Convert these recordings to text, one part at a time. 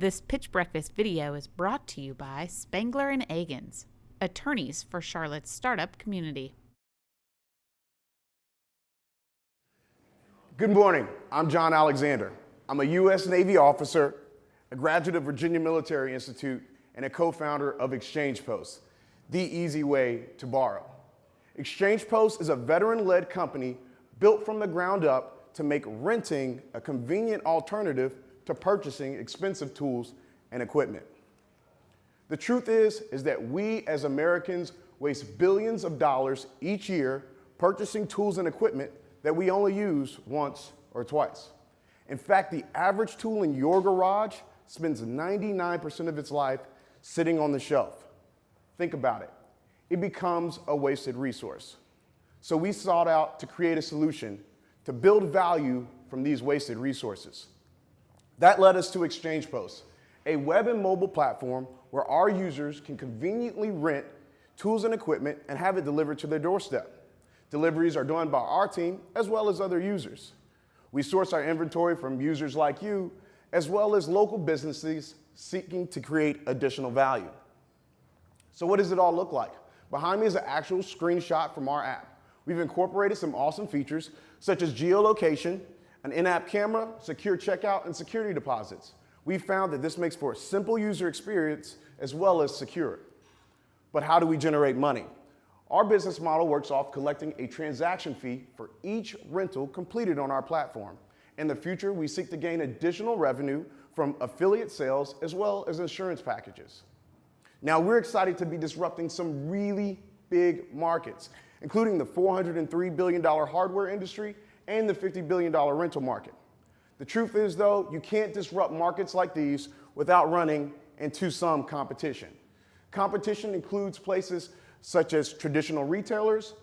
This Pitch Breakfast video is brought to you by Spangler & Agins, attorneys for Charlotte's startup community. Good morning. I'm John Alexander. I'm a U.S. Navy officer, a graduate of Virginia Military Institute, and a co-founder of Xchange, the easy way to borrow. Xchange is a veteran-led company built from the ground up to make renting a convenient alternative to purchasing expensive tools and equipment. The truth is that we as Americans waste billions of dollars each year purchasing tools and equipment that we only use once or twice. In fact, the average tool in your garage spends 99% of its life sitting on the shelf. Think about it. It becomes a wasted resource. So we sought out to create a solution to build value from these wasted resources. That led us to Xchange, a web and mobile platform where our users can conveniently rent tools and equipment and have it delivered to their doorstep. Deliveries are done by our team as well as other users. We source our inventory from users like you, as well as local businesses seeking to create additional value. So what does it all look like? Behind me is an actual screenshot from our app. We've incorporated some awesome features such as geolocation, an in-app camera, secure checkout, and security deposits. We found that this makes for a simple user experience as well as secure. But how do we generate money? Our business model works off collecting a transaction fee for each rental completed on our platform. In the future, we seek to gain additional revenue from affiliate sales as well as insurance packages. Now, we're excited to be disrupting some really big markets, including the $403 billion hardware industry and the $50 billion rental market. The truth is, though, you can't disrupt markets like these without running into some competition. Competition includes places such as traditional retailers,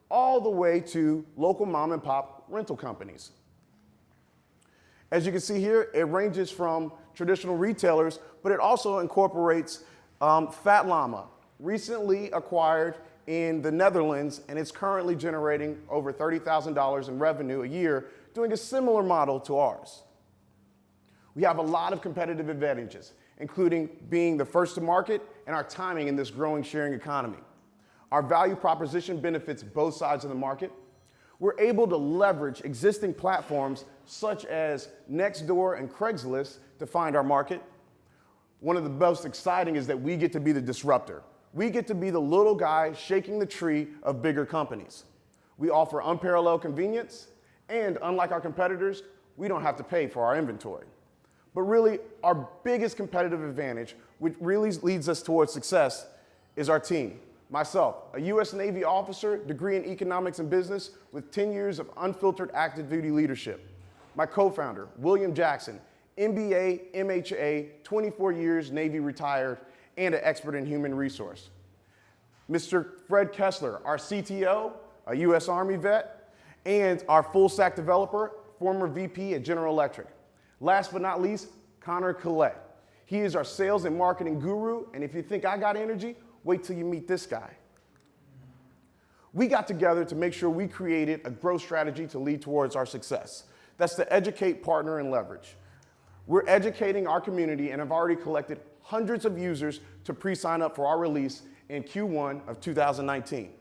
all the way to local mom and pop rental companies. As you can see here, it ranges from traditional retailers, but it also incorporates Fat Llama, recently acquired in the Netherlands, and it's currently generating over $30,000 in revenue a year, doing a similar model to ours. We have a lot of competitive advantages, including being the first to market and our timing in this growing sharing economy. Our value proposition benefits both sides of the market. We're able to leverage existing platforms such as Nextdoor and Craigslist to find our market. One of the most exciting is that we get to be the disruptor. We get to be the little guy shaking the tree of bigger companies. We offer unparalleled convenience, and unlike our competitors, we don't have to pay for our inventory. But really, our biggest competitive advantage, which really leads us towards success, is our team. Myself, a U.S. Navy officer, degree in economics and business with 10 years of unfiltered active duty leadership. My co-founder, William Jackson, MBA, MHA, 24 years Navy retired, and an expert in human resource. Mr. Fred Kessler, our CTO, a U.S. Army vet, and our full-stack developer, former VP at General Electric. Last but not least, Connor Collette. He is our sales and marketing guru, and if you think I got energy, wait till you meet this guy. We got together to make sure we created a growth strategy to lead towards our success. That's to educate, partner, and leverage. We're educating our community and have already collected hundreds of users to pre-sign up for our release in Q1 of 2019.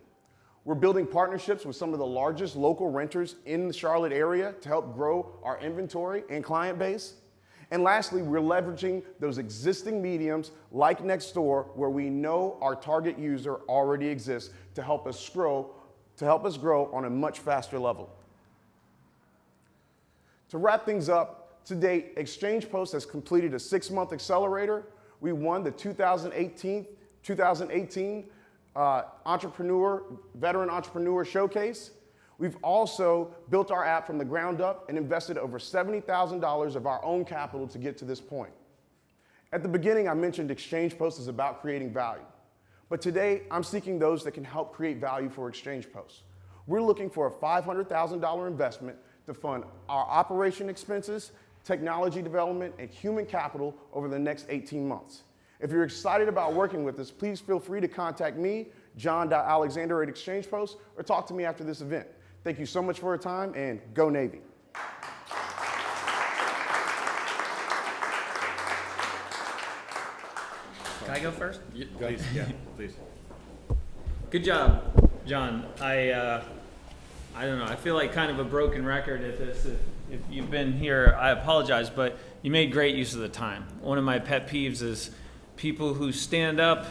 We're building partnerships with some of the largest local renters in the Charlotte area to help grow our inventory and client base. And lastly, we're leveraging those existing mediums like Nextdoor, where we know our target user already exists to help us grow on a much faster level. To wrap things up, to date, Xchange has completed a 6-month accelerator. We won the 2018 Veteran Entrepreneur Showcase. We've also built our app from the ground up and invested over $70,000 of our own capital to get to this point. At the beginning, I mentioned Xchange is about creating value. But today, I'm seeking those that can help create value for Xchange. We're looking for a $500,000 investment to fund our operation expenses, technology development, and human capital over the next 18 months. If you're excited about working with us, please feel free to contact me, john.alexander@Xchange, or talk to me after this event. Thank you so much for your time, and go Navy. I go first? Please, yeah, please. Good job, John. I don't know. I feel like kind of a broken record at this. If you've been here, I apologize, but you made great use of the time. One of my pet peeves is people who stand up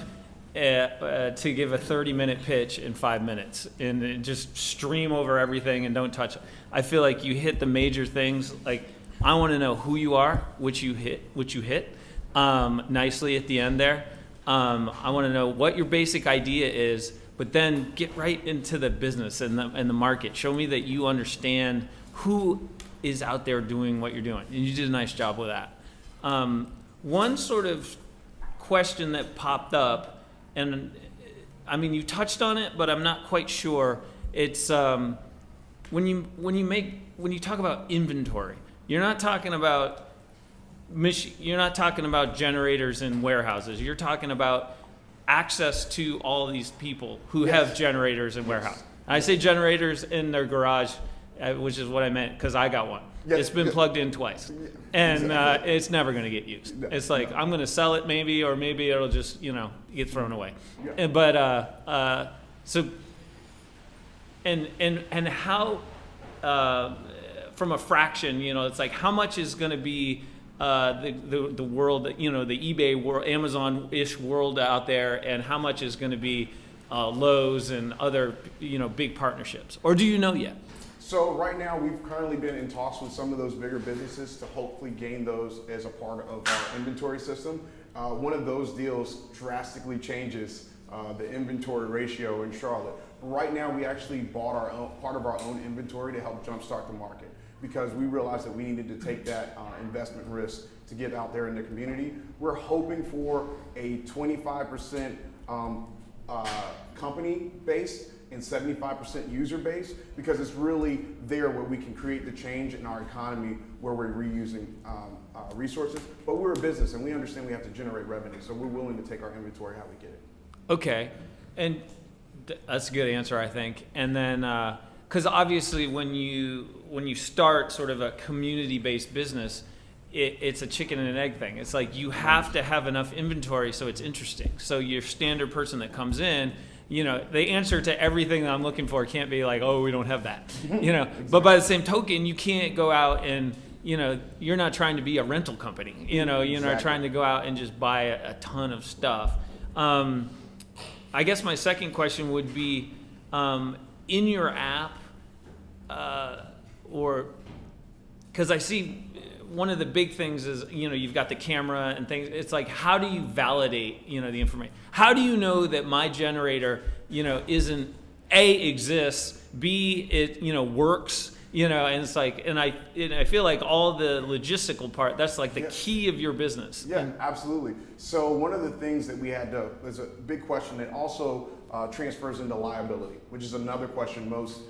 to give a 30-minute pitch in 5 minutes and just stream over everything and don't touch it. I feel like you hit the major things. Like, I want to know who you are, which you hit nicely at the end there. I want to know what your basic idea is, but then get right into the business and the market. Show me that you understand who is out there doing what you're doing. And you did a nice job with that. One sort of question that popped up, and I mean, you touched on it, but I'm not quite sure. It's when you talk about inventory, you're not talking about generators in warehouses. You're talking about access to all these people who have generators in warehouse. I say generators in their garage, which is what I meant, because I got one. It's been plugged in twice, and it's never going to get used. It's like, I'm going to sell it maybe, or maybe it'll just get thrown away. But so and how from a fraction, it's like, how much is going to be the world, the eBay world, Amazon-ish world out there, and how much is going to be Lowe's and other big partnerships, or do you know yet? So right now, we've currently been in talks with some of those bigger businesses to hopefully gain those as a part of our inventory system. One of those deals drastically changes the inventory ratio in Charlotte. Right now, we actually bought part of our own inventory to help jumpstart the market, because we realized that we needed to take that investment risk to get out there in the community. We're hoping for a 25% company based and 75% user base, because it's really there where we can create the change in our economy where we're reusing resources. But we're a business and we understand we have to generate revenue, so we're willing to take our inventory how we get it. Okay, and that's a good answer, I think. And then, because obviously when you start sort of a community-based business, it's a chicken and an egg thing. It's like, you have to have enough inventory so it's interesting. So your standard person that comes in, the answer to everything that I'm looking for can't be like, oh, we don't have that. Exactly. But by the same token, you can't go out and, you're not trying to be a rental company. You're not trying to go out and just buy a ton of stuff. I guess my second question would be, in your app, or because I see one of the big things is, you've got the camera and things. It's like, how do you validate, the information? How do you know that my generator, isn't A, exists, B, it, works, and it's like, and I feel like all the logistical part, that's like the key of your business. Yeah, absolutely. So one of the things that we had to, there's a big question that also transfers into liability, which is another question most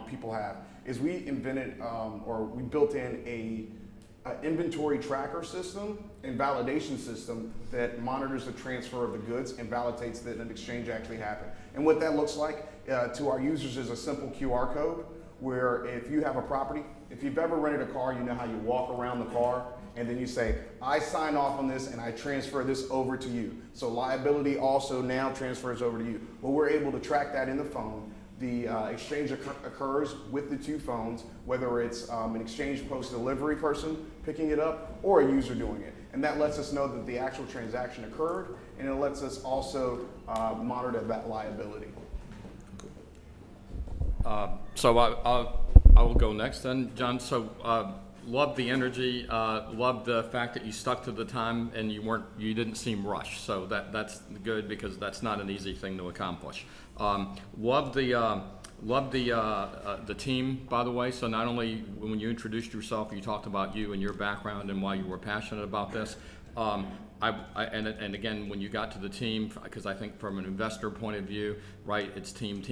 people have, is we invented or we built in a inventory tracker system and validation system that monitors the transfer of the goods and validates that an exchange actually happened. And what that looks like to our users is a simple QR code, where if you have a property, if you've ever rented a car, you know how you walk around the car and then you say, I sign off on this and I transfer this over to you. So liability also now transfers over to you. Well, we're able to track that in the phone. The exchange occurs with the two phones, whether it's an exchange post-delivery person picking it up or a user doing it. And that lets us know that the actual transaction occurred, and it lets us also monitor that liability. So I will go next then, John. So love the energy, love the fact that you stuck to the time and you didn't seem rushed. So that's good, because that's not an easy thing to accomplish. Love the team, by the way. So not only when you introduced yourself, you talked about you and your background and why you were passionate about this. And again, when you got to the team, because I think from an investor point of view, right, it's team.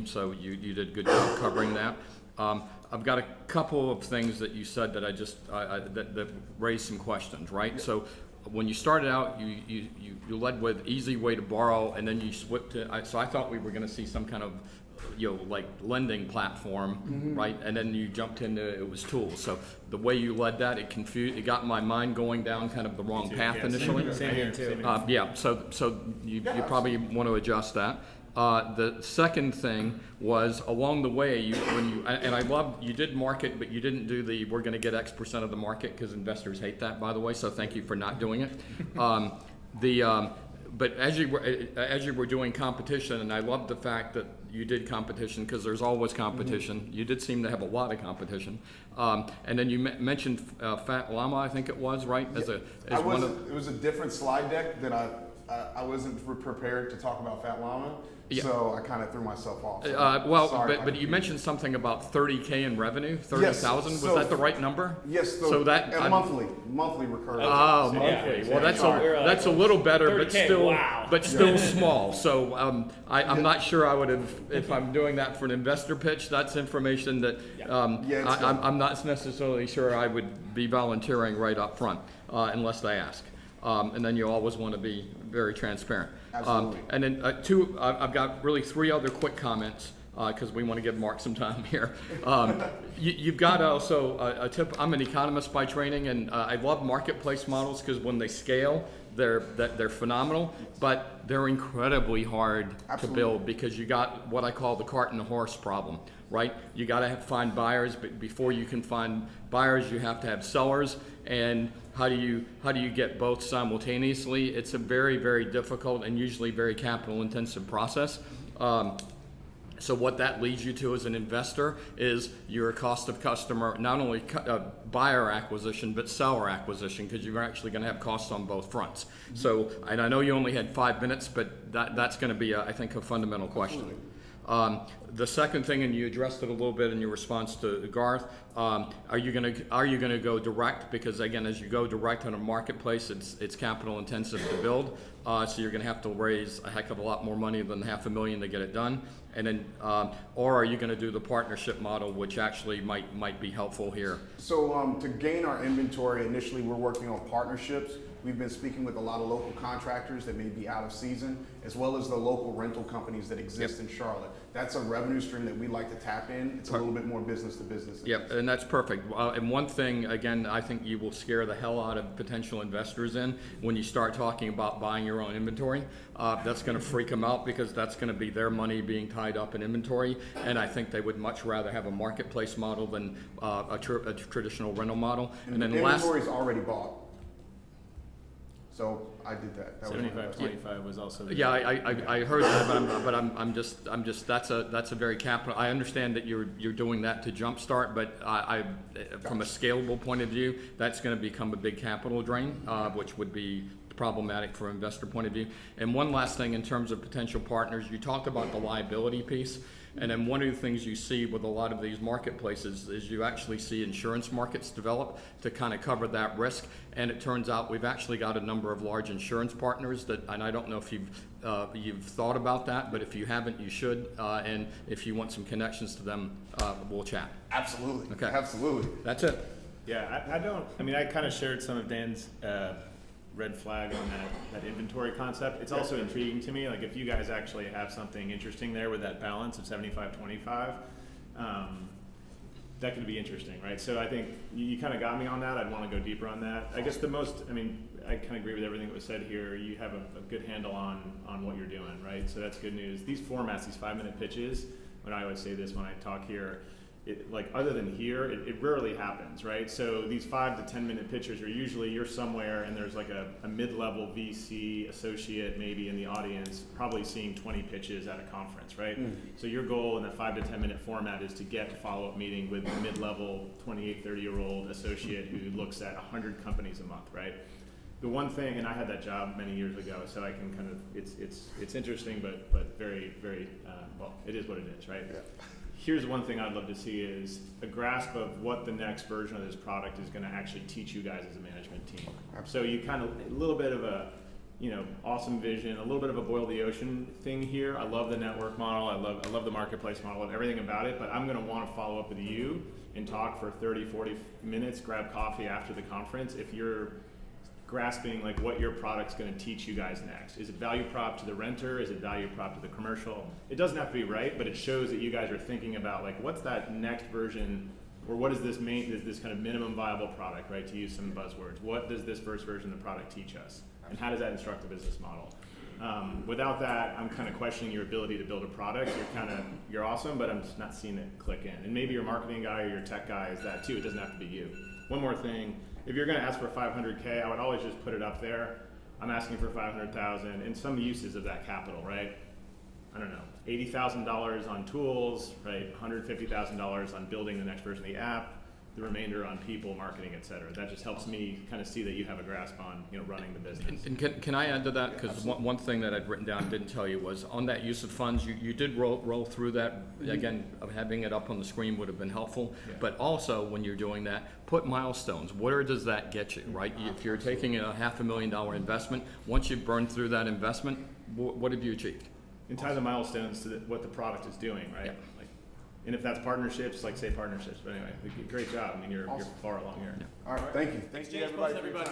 So you did a good job covering that. I've got a couple of things that you said that that raised some questions, right? So when you started out, you led with easy way to borrow, and then you switched to. So I thought we were going to see some kind of like lending platform, right? And then you jumped into it was tools. So the way you led that, it got my mind going down kind of the wrong path initially. Same here too. Yeah, so you probably want to adjust that. The second thing was along the way, and I love, you did market, but you didn't do we're going to get X% of the market, because investors hate that, by the way, so thank you for not doing it. But as you were doing competition, and I love the fact that you did competition, because there's always competition. You did seem to have a lot of competition. And then you mentioned Fat Llama, I think it was, right? It was a different slide deck that I wasn't prepared to talk about Fat Llama. Yeah. So I kind of threw myself off. But you mentioned something about 30K in revenue, 30,000. Yes, was that the right number? Yes. Monthly recurring. Oh, monthly. Well, that's a little better, but still small. So I'm not sure I would have, if I'm doing that for an investor pitch. That's information that I'm not necessarily sure I would be volunteering right up front unless they ask. And then you always want to be very transparent. Absolutely. And then I've got really 3 other quick comments, because we want to give Mark some time here. You've got also a tip. I'm an economist by training, and I love marketplace models, because when they scale, they're phenomenal, but they're incredibly hard to build, because you got what I call the cart and the horse problem, right? You got to find buyers, but before you can find buyers, you have to have sellers. And how do you get both simultaneously? It's a very, very difficult and usually very capital intensive process. So what that leads you to as an investor is your cost of customer, not only buyer acquisition, but seller acquisition, because you're actually going to have costs on both fronts. So, and I know you only had 5 minutes, but that's going to be, I think, a fundamental question. The second thing, and you addressed it a little bit in your response to Garth, are you going to go direct? Because again, as you go direct on a marketplace, it's capital intensive to build, so you're going to have to raise a heck of a lot more money than $500,000 to get it done. And then, or are you going to do the partnership model, which actually might be helpful here? So to gain our inventory, initially we're working on partnerships. We've been speaking with a lot of local contractors that may be out of season, as well as the local rental companies that exist in Charlotte. That's a revenue stream that we like to tap in. It's a little bit more business to business. Yep, and that's perfect. And one thing, again, I think you will scare the hell out of potential investors in when you start talking about buying your own inventory. That's going to freak them out, because that's going to be their money being tied up in inventory. And I think they would much rather have a marketplace model than a traditional rental model. And then inventory is already bought. So I did that. 75-25 was also. Yeah, I heard that, but I'm just that's a very capital. I understand that you're doing that to jumpstart, but I from a scalable point of view, that's going to become a big capital drain, which would be problematic from an investor point of view. And one last thing in terms of potential partners, you talked about the liability piece. And then one of the things you see with a lot of these marketplaces is you actually see insurance markets develop to kind of cover that risk. And it turns out we've actually got a number of large insurance partners that, and I don't know if you've thought about that, but if you haven't, you should. And if you want some connections to them, we'll chat. Absolutely. Okay. Absolutely. That's it. Yeah, I kind of shared some of Dan's red flag on that inventory concept. It's also intriguing to me, like if you guys actually have something interesting there with that balance of 75-25, that could be interesting, right? So I think you kind of got me on that. I'd want to go deeper on that. I guess I kind of agree with everything that was said here. You have a good handle on what you're doing, right? So that's good news. These formats, these 5-minute pitches, when I always say this when I talk here, other than here, it rarely happens, right? So these 5 to 10 minute pitches are usually you're somewhere and there's like a mid-level VC associate maybe in the audience, probably seeing 20 pitches at a conference, right? So your goal in that 5 to 10 minute format is to get a follow-up meeting with a mid-level 28, 30-year-old associate who looks at 100 companies a month, right? The one thing, and I had that job many years ago, so I can kind of, it's interesting, but very, very, well, it is what it is, right? Yeah. Here's one thing I'd love to see is a grasp of what the next version of this product is going to actually teach you guys as a management team. So you kind of, a little bit of a, awesome vision, a little bit of a boil the ocean thing here. I love the network model. I love the marketplace model and everything about it, but I'm going to want to follow up with you and talk for 30, 40 minutes, grab coffee after the conference if you're grasping like what your product's going to teach you guys next. Is it value prop to the renter? Is it value prop to the commercial? It doesn't have to be right, but it shows that you guys are thinking about like what's that next version, or what is this this kind of minimum viable product, right? To use some buzzwords. What does this first version of the product teach us, and how does that instruct the business model? Without that, I'm kind of questioning your ability to build a product. You're awesome, but I'm just not seeing it click in. And maybe your marketing guy or your tech guy is that too. It doesn't have to be you. One more thing. If you're going to ask for $500K, I would always just put it up there. I'm asking for $500,000 and some uses of that capital, right? I don't know, $80,000 on tools, right? $150,000 on building the next version of the app, the remainder on people, marketing, et cetera. That just helps me kind of see that you have a grasp on, running the business. And can I add to that? Because one thing that I'd written down and didn't tell you was on that use of funds, you did roll through that. Again, having it up on the screen would have been helpful. Yeah. But also, when you're doing that, put milestones. Where does that get you, right? If you're taking a $500,000 investment, once you burn through that investment, what have you achieved? And tie the milestones to what the product is doing, right? Yeah. And if that's partnerships, like say partnerships. But anyway, great job. I mean, you're far along here. All right, thank you. Thank you, Xchange everybody. Post, everybody.